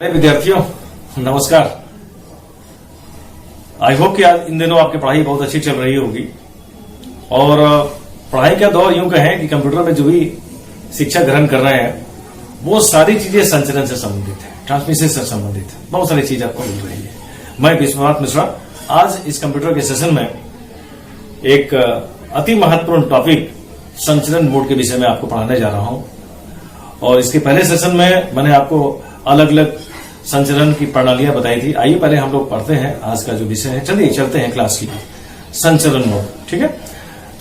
विद्यार्थियों नमस्कार। I hope कि आज इन दिनों आपकी पढ़ाई बहुत अच्छी चल रही होगी और पढ़ाई का दौर यूं कहें कि कंप्यूटर में जो भी शिक्षा ग्रहण कर रहे हैं वो सारी चीजें संचरण से संबंधित है, ट्रांसमिशन से संबंधित है, बहुत सारी चीजें आपको मिल रही है। मैं विश्वनाथ मिश्रा आज इस कंप्यूटर के सेशन में एक अति महत्वपूर्ण टॉपिक संचरण मोड के विषय में आपको पढ़ाने जा रहा हूं। और इसके पहले सेशन में मैंने आपको अलग अलग संचरण की प्रणालियां बताई थी। आइए पहले हम लोग पढ़ते हैं आज का जो विषय है। चलिए चलते हैं क्लास की। संचरण मोड, ठीक है।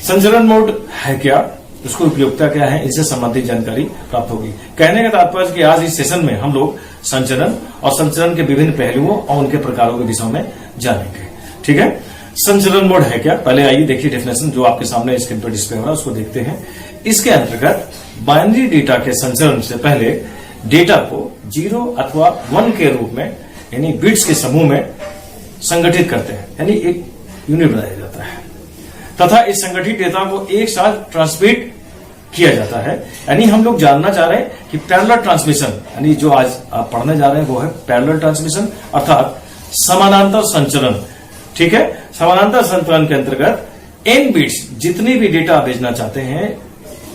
संचरण मोड है क्या, उसकी उपयोगिता क्या है, इससे संबंधित जानकारी प्राप्त होगी। कहने का तात्पर्य कि आज इस सेशन में हम लोग संचरण और संचरण के विभिन्न पहलुओं और उनके प्रकारों के विषय में जानेंगे, ठीक है। संचरण मोड है क्या, पहले आइए देखिए डेफिनेशन जो आपके सामने स्क्रीन पर डिस्प्ले हो रहा है उसको देखते हैं। इसके अंतर्गत बाइनरी डेटा के संचरण से पहले डेटा को 0 अथवा 1 के रूप में यानी बिट्स के समूह में संगठित करते हैं, यानी एक यूनिट बनाया जाता है तथा इस संगठित डेटा को एक साथ ट्रांसमिट किया जाता है। यानी हम लोग जानना चाह रहे हैं कि पैरेलल ट्रांसमिशन, यानी जो आज आप पढ़ने जा रहे हैं वो है पैरेलल ट्रांसमिशन अर्थात समानांतर संचरण, ठीक है। समानांतर संचरण के अंतर्गत n बिट्स जितनी भी डेटा भेजना चाहते हैं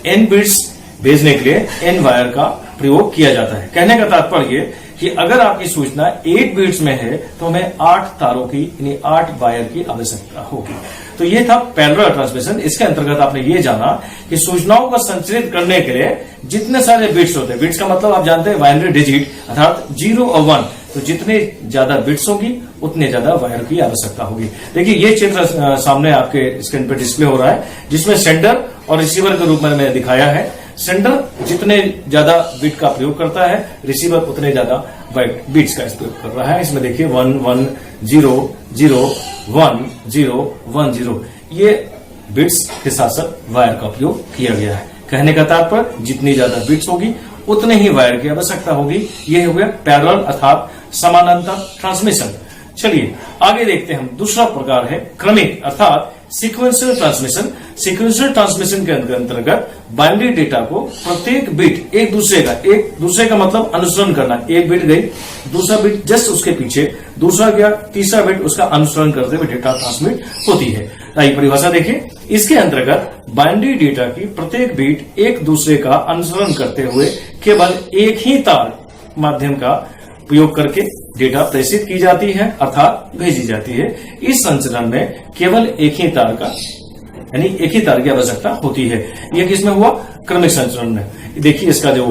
n बिट्स भेजने के लिए n वायर का प्रयोग किया जाता है। कहने का तात्पर्य कि अगर आपकी सूचना 8 बिट्स में है तो हमें 8 तारों की यानी 8 वायर की आवश्यकता होगी। तो ये था पैरेलल ट्रांसमिशन। इसके अंतर्गत आपने ये जाना कि सूचनाओं को संचरित करने के लिए जितने सारे बिट्स होते हैं, बिट्स का मतलब आप जानते हैं बाइनरी डिजिट अर्थात 0 और 1, तो जितने ज्यादा बिट्स होगी उतने ज्यादा वायर की आवश्यकता होगी। देखिए ये चित्र सामने आपके स्क्रीन पर डिस्प्ले हो रहा है जिसमें सेंडर और रिसीवर के रूप में मैंने दिखाया है। सेंडर जितने ज्यादा बिट का प्रयोग करता है, रिसीवर उतने ज्यादा बिट्स का प्रयोग कर रहा है। इसमें देखिए 1 1 0 0 1 0 1 0 ये बिट्स के साथ साथ वायर का उपयोग किया गया है। कहने का तात्पर्य जितनी ज्यादा बिट्स होगी उतने ही वायर की आवश्यकता होगी। ये हो गया पैरेलल अर्थात समानांतर ट्रांसमिशन। चलिए आगे देखते हैं हम। दूसरा प्रकार है क्रमिक अर्थात सीक्वेंशियल ट्रांसमिशन। सीक्वेंशियल ट्रांसमिशन के अंतर्गत बाइनरी डेटा को प्रत्येक बिट एक दूसरे का मतलब अनुसरण करना। एक बिट गई, दूसरा बिट जस्ट उसके पीछे, दूसरा गया, तीसरा बिट उसका अनुसरण करते हुए डेटा ट्रांसमिट होती है। आइए परिभाषा देखिए। इसके अंतर्गत बाइनरी डेटा की प्रत्येक बिट एक दूसरे का अनुसरण करते हुए केवल एक ही तार माध्यम का उपयोग करके डेटा प्रेषित की जाती है अर्थात भेजी जाती है। इस संचरण में केवल एक ही तार का यानी एक ही तार की आवश्यकता होती है। यह किसमें हुआ, क्रमिक संचरण में। देखिए इसका जो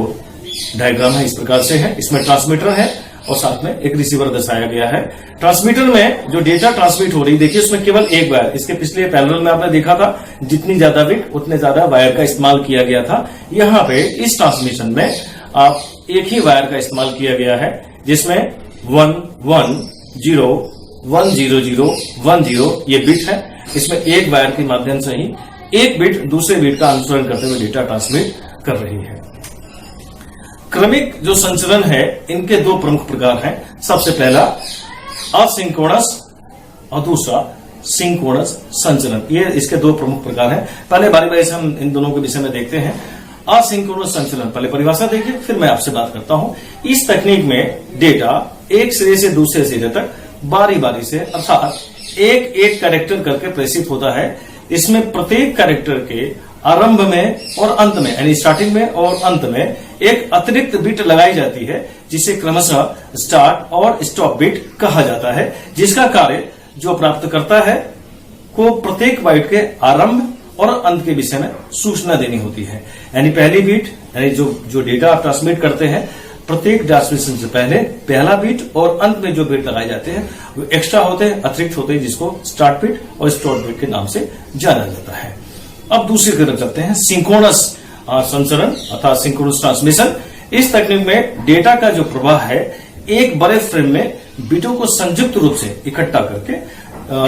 डायग्राम है इस प्रकार से है। इसमें ट्रांसमीटर है और साथ में एक रिसीवर दर्शाया गया है। ट्रांसमीटर में जो डेटा ट्रांसमिट हो रही है, देखिए उसमें केवल एक वायर, इसके पिछले पैरेलल में आपने देखा था जितनी ज्यादा बिट उतने ज्यादा वायर का इस्तेमाल किया गया था। यहाँ पे इस ट्रांसमिशन में आप एक ही वायर का इस्तेमाल किया गया है जिसमें 1 1 0 1 0 0 1 0 ये बिट है। इसमें एक वायर के माध्यम से ही एक बिट दूसरे बिट का अनुसरण करते हुए डेटा ट्रांसमिट कर रही है। क्रमिक जो संचरण है इनके दो प्रमुख प्रकार हैं। सबसे पहला असिंक्रोनस और दूसरा सिंक्रोनस संचरण। ये इसके दो प्रमुख प्रकार हैं। पहले बारी बारी से हम इन दोनों के विषय में देखते हैं। असिंक्रोनस संचलन, पहले परिभाषा देखिए फिर मैं आपसे बात करता हूं। इस तकनीक में डेटा एक सिरे से दूसरे सिरे तक बारी बारी से अर्थात एक एक कैरेक्टर करके प्रेषित होता है। इसमें प्रत्येक कैरेक्टर के आरंभ में और अंत में यानी स्टार्टिंग में और अंत में एक अतिरिक्त बिट लगाई जाती है जिसे क्रमशः स्टार्ट और स्टॉप बिट कहा जाता है, जिसका कार्य जो प्राप्त करता है को प्रत्येक बाइट के आरंभ और अंत के विषय में सूचना देनी होती है। यानी पहली बीट यानी जो डेटा आप ट्रांसमिट करते हैं प्रत्येक ट्रांसमिशन से पहले पहला बीट और अंत में जो बीट लगाए जाते हैं वो एक्स्ट्रा होते हैं, अतिरिक्त होते हैं, जिसको स्टार्ट बीट और स्टॉप बीट के नाम से जाना जाता है। अब दूसरी तरफ चलते हैं सिंक्रोनस संचरण अर्थात सिंक्रोनस ट्रांसमिशन। इस तकनीक में डेटा का जो प्रवाह है एक बड़े फ्रेम में बीटों को संयुक्त रूप से इकट्ठा करके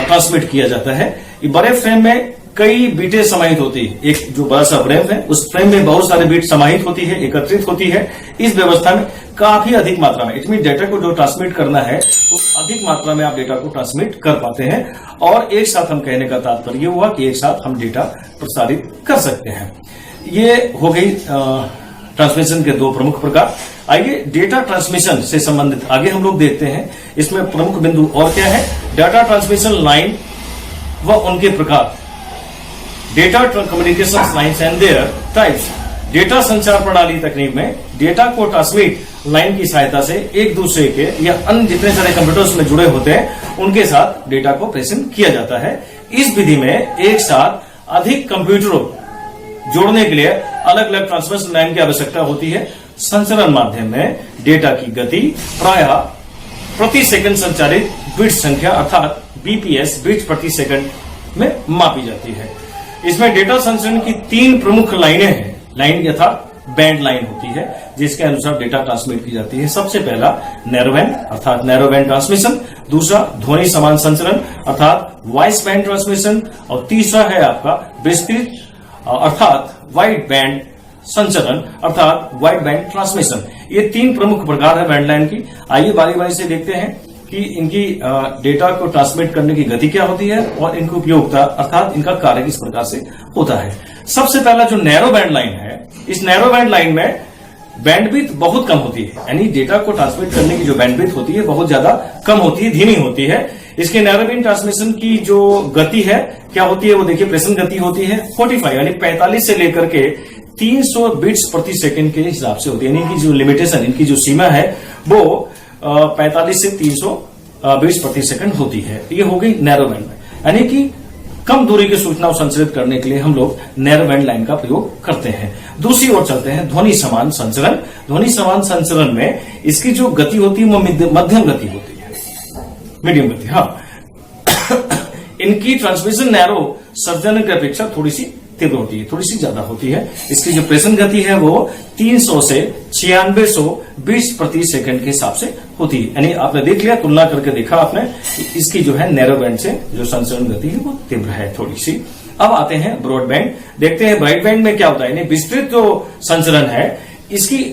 ट्रांसमिट किया जाता है। ये बड़े फ्रेम में कई बीटें समाहित होती है। एक जो बड़ा सा फ्रेम है उस फ्रेम में बहुत सारे बीट समाहित होती है, एकत्रित होती है। इस व्यवस्था में काफी अधिक मात्रा में इट मीन डेटा को जो ट्रांसमिट करना है तो अधिक मात्रा में आप डेटा को ट्रांसमिट कर पाते हैं और एक साथ हम कहने का तात्पर्य हुआ कि एक साथ हम डेटा प्रसारित कर सकते हैं। ये हो गई ट्रांसमिशन के दो प्रमुख प्रकार। आइए डेटा ट्रांसमिशन से संबंधित आगे हम लोग देखते हैं। इसमें प्रमुख बिंदु और क्या है, डाटा ट्रांसमिशन लाइन व उनके प्रकार, data communication lines and there types. Data संचार प्रणाली तकनीक में डेटा को ट्रांसमिट लाइन की सहायता से एक दूसरे के या अन्य जितने सारे कंप्यूटर्स में जुड़े होते हैं उनके साथ डेटा को प्रेजेंट किया जाता है। इस विधि में एक साथ अधिक कंप्यूटरों जोड़ने के लिए अलग अलग ट्रांसमिशन लाइन की आवश्यकता होती है। संचरण माध्यम में डेटा की गति प्रायः प्रति सेकंड संचालित बिट संख्या अर्थात बीपीएस बिट्स प्रति सेकंड में मापी जाती है। इसमें डेटा संचरण की 3 प्रमुख लाइनें हैं। लाइन यथा बैंड लाइन होती है जिसके अनुसार डेटा ट्रांसमिट की जाती है। सबसे पहला नैरो बैंड अर्थात नैरो बैंड ट्रांसमिशन, दूसरा ध्वनि समान संचरण अर्थात वॉइस बैंड ट्रांसमिशन और तीसरा है आपका विस्तृत अर्थात वाइड बैंड संचरण अर्थात वाइड बैंड ट्रांसमिशन। ये 3 प्रमुख प्रकार है बैंड लाइन की। आइए बारी बारी से देखते हैं कि इनकी डेटा को ट्रांसमिट करने की गति क्या होती है और इनकी उपयोगिता अर्थात इनका कार्य किस प्रकार से होता है। सबसे पहला जो नैरो बैंड लाइन है, इस नैरो बैंड लाइन में बैंडविड्थ बहुत कम होती है, यानी डेटा को ट्रांसमिट करने की जो बैंडविड्थ होती है बहुत ज्यादा कम होती है, धीमी होती है। इसके नैरो बैंड ट्रांसमिशन की जो गति है क्या होती है, वो देखिए प्रेषण गति होती है 45 यानी 45 से लेकर के 300 बिट्स प्रति सेकंड के हिसाब से होती है। यानी कि जो लिमिटेशन, इनकी जो सीमा है वो 45 से 300 बिट्स प्रति सेकंड होती है। ये हो गई नैरो बैंड में, यानी कि कम दूरी की सूचना संचरित करने के लिए हम लोग नैरो बैंड लाइन का प्रयोग करते हैं। दूसरी ओर चलते हैं ध्वनि समान संचरण। ध्वनि समान संचरण में इसकी जो गति होती है वो मध्यम गति होती है, मीडियम गति। हाँ इनकी ट्रांसमिशन नैरो सर्जन की अपेक्षा थोड़ी सी तीव्र होती है, थोड़ी सी ज्यादा होती है। इसकी जो प्रेषण गति है वो 300 से 9600 बिट्स प्रति सेकंड के हिसाब से होती है। यानी आपने देख लिया, तुलना करके देखा आपने कि इसकी जो है नैरो बैंड से जो संचरण गति है वो तीव्र है थोड़ी सी। अब आते हैं ब्रॉडबैंड, देखते हैं ब्रॉडबैंड बैंड में क्या होता है। विस्तृत जो संचरण है इसकी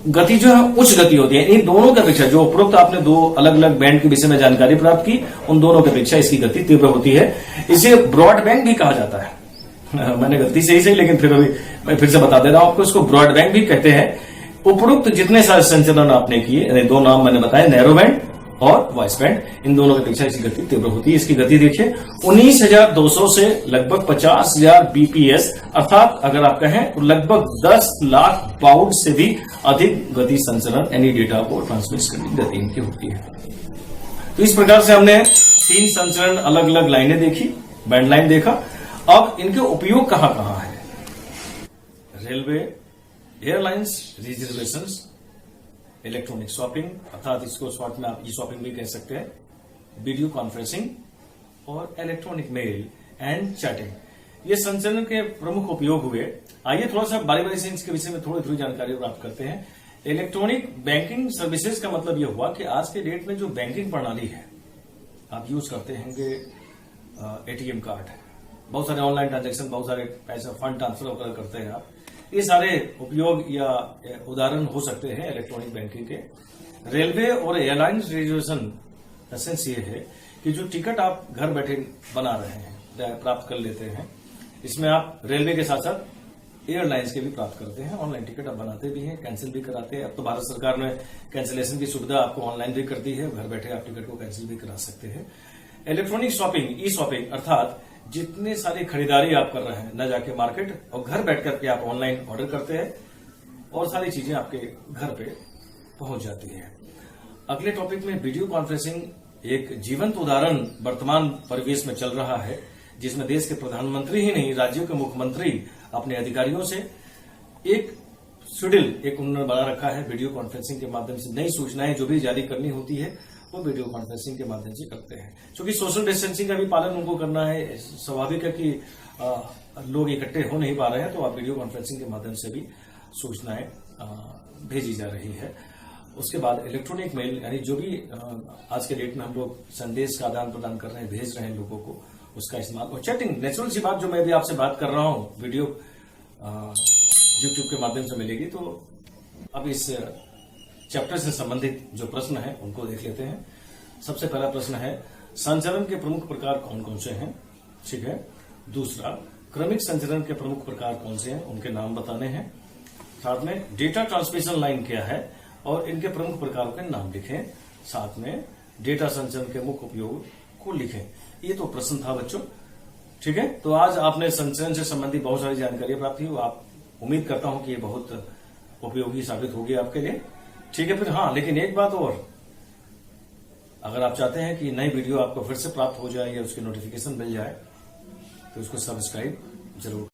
गति जो है उच्च गति होती है। इन दोनों की अपेक्षा जो उपरोक्त आपने 2 अलग अलग बैंड के विषय में जानकारी प्राप्त की, उन दोनों की अपेक्षा इसकी गति तीव्र होती है। इसे ब्रॉडबैंड भी कहा जाता है। मैंने गलती से ही सही, लेकिन फिर अभी मैं फिर से बता दे रहा हूं आपको, इसको ब्रॉडबैंड भी कहते हैं। उपरोक्त जितने सारे संचरण आपने किए, 2 नाम मैंने बताए, नैरो बैंड और वॉइस बैंड, इन दोनों की अपेक्षा इसकी गति तीव्र होती है। इसकी गति देखिए 19,200 से लगभग 50,000 बीपीएस अर्थात अगर आप कहें तो लगभग 10 लाख बाउट से भी अधिक गति संचरण यानी डेटा को ट्रांसमिट करने की गति इनकी होती है। तो इस प्रकार से हमने 3 संचरण अलग अलग लाइनें देखी, बैंड लाइन देखा। अब इनके उपयोग कहां कहां है। Railway, airlines, reservations, electronic shopping अर्थात इसको शॉर्ट में आप ई शॉपिंग भी कह सकते हैं, वीडियो कॉन्फ्रेंसिंग और इलेक्ट्रॉनिक मेल एंड चैटिंग, ये संचरण के प्रमुख उपयोग हुए। आइए थोड़ा सा बारी बारी से इसके विषय में थोड़ी थोड़ी जानकारी प्राप्त करते हैं। इलेक्ट्रॉनिक बैंकिंग सर्विसेज का मतलब यह हुआ कि आज के डेट में जो बैंकिंग प्रणाली है, आप यूज करते होंगे एटीएम कार्ड, बहुत सारे ऑनलाइन ट्रांजैक्शन, बहुत सारे पैसा फंड ट्रांसफर वगैरह करते हैं आप, ये सारे उपयोग या उदाहरण हो सकते हैं इलेक्ट्रॉनिक बैंकिंग के। रेलवे और एयरलाइंस रिजर्वेशन एसेंस ये है कि जो टिकट आप घर बैठे बना रहे हैं, प्राप्त कर लेते हैं, इसमें आप रेलवे के साथ साथ एयरलाइंस के भी प्राप्त करते हैं। ऑनलाइन टिकट आप बनाते भी हैं, कैंसिल भी कराते हैं। अब तो भारत सरकार ने कैंसिलेशन की सुविधा आपको ऑनलाइन भी कर दी है, घर बैठे आप टिकट को कैंसिल भी करा सकते हैं। इलेक्ट्रॉनिक शॉपिंग, ई शॉपिंग अर्थात जितने सारी खरीदारी आप कर रहे हैं, न जाके मार्केट, और घर बैठ करके आप ऑनलाइन ऑर्डर करते हैं और सारी चीजें आपके घर पे पहुंच जाती है। अगले टॉपिक में वीडियो कॉन्फ्रेंसिंग, एक जीवंत उदाहरण वर्तमान परिवेश में चल रहा है, जिसमें देश के प्रधानमंत्री ही नहीं, राज्यों के मुख्यमंत्री अपने अधिकारियों से एक शेड्यूल उन्होंने बना रखा है। वीडियो कॉन्फ्रेंसिंग के माध्यम से नई सूचनाएं जो भी जारी करनी होती है वो वीडियो कॉन्फ्रेंसिंग के माध्यम से करते हैं। क्योंकि सोशल डिस्टेंसिंग का भी पालन उनको करना है, स्वाभाविक है कि लोग इकट्ठे हो नहीं पा रहे हैं, तो आप वीडियो कॉन्फ्रेंसिंग के माध्यम से भी सूचनाएं भेजी जा रही है। उसके बाद इलेक्ट्रॉनिक मेल, यानी जो भी आज के डेट में हम लोग संदेश का आदान प्रदान कर रहे हैं, भेज रहे हैं लोगों को, उसका इस्तेमाल। और चैटिंग, नेचुरल सी बात, जो मैं भी आपसे बात कर रहा हूं वीडियो यूट्यूब के माध्यम से मिलेगी। तो अब इस चैप्टर से संबंधित जो प्रश्न है उनको देख लेते हैं। सबसे पहला प्रश्न है, संचरण के प्रमुख प्रकार कौन कौन से हैं, ठीक है। दूसरा, क्रमिक संचरण के प्रमुख प्रकार कौन से हैं, उनके नाम बताने हैं। साथ में डेटा ट्रांसमिशन लाइन क्या है और इनके प्रमुख प्रकारों के नाम लिखें, साथ में डेटा संचरण के मुख्य उपयोग को लिखें। ये तो प्रश्न था बच्चों, ठीक है। तो आज आपने संचरण से संबंधित बहुत सारी जानकारी प्राप्त की, आप उम्मीद करता हूं कि ये बहुत उपयोगी साबित होगी आपके लिए, ठीक है। फिर हाँ, लेकिन एक बात और, अगर आप चाहते हैं कि नई वीडियो आपको फिर से प्राप्त हो जाए या उसकी नोटिफिकेशन मिल जाए तो उसको सब्सक्राइब जरूर